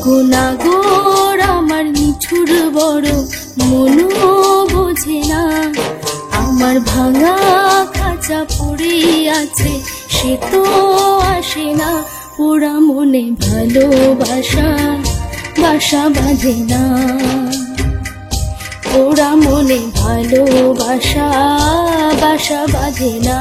গুণাগোর আমার নিঠুর বড় মনও বোঝে না, আমার ভাঙা খাঁচা পড়ে আছে সে তো আসে না, পোড়া মনে ভালোবাসা বাসা বাঁধে না, পোড়া মনে ভালোবাসা বাসা বাঁধে না।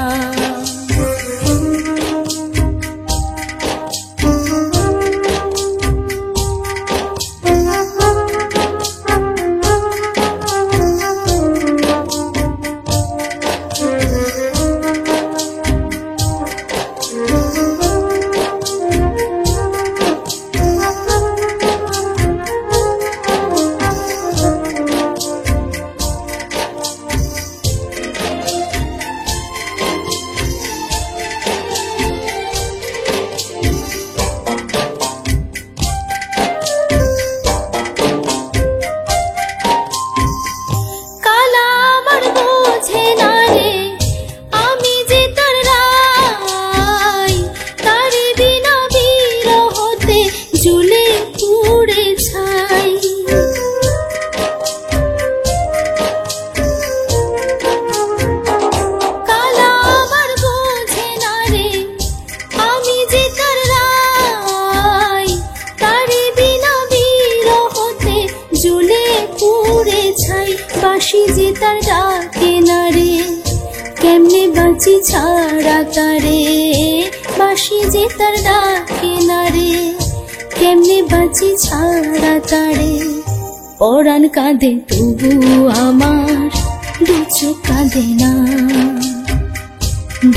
বাঁশি যে তার ডাকে না রে, কেমনে বাঁচি ছাড়া তারে, বাঁশি যে তার ডাকে না রে, কেমনে বাঁচি ছাড়া তারে, পরাণ কাঁদে তবু আমার দু চোখ কাঁদে না,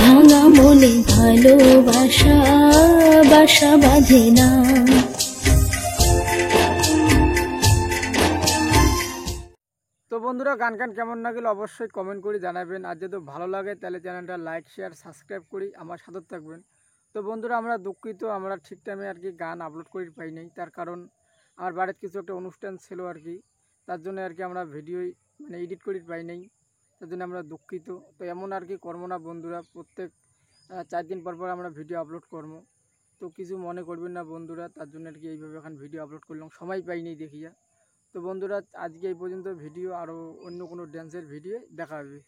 ভাঙা মনে ভালোবাসা বাসা বাঁধে না। তো বন্ধুরা গান কেমন লাগলো অবশ্যই কমেন্ট করে জানাবেন, আর যদি ভালো লাগে তাহলে চ্যানেলটা লাইক শেয়ার সাবস্ক্রাইব করি আমার সাথে থাকবেন। তো বন্ধুরা আমরা দুঃখিত, আমরা ঠিক টাইমে আর কি গান আপলোড করে পাই নাই, তার কারণ আমার বাড়িতে কিছু একটা অনুষ্ঠান ছিল আর কি, তার জন্য আর কি আমরা ভিডিও মানে এডিট করে পাই নাই, তার জন্য আমরা দুঃখিত। তো এমন আর কি করবো না বন্ধুরা, প্রত্যেক 4 দিন পর আমরা ভিডিও আপলোড করবো, তো কিছু মনে করবেন না বন্ধুরা, তার জন্য আর কি এইভাবে এখন ভিডিও আপলোড করলাম, সময় পাইনি দেখিয়া। তো বন্ধুরা আজকে এই পর্যন্ত ভিডিও, আরও অন্য কোনো ড্যান্সের ভিডিও দেখা হবে।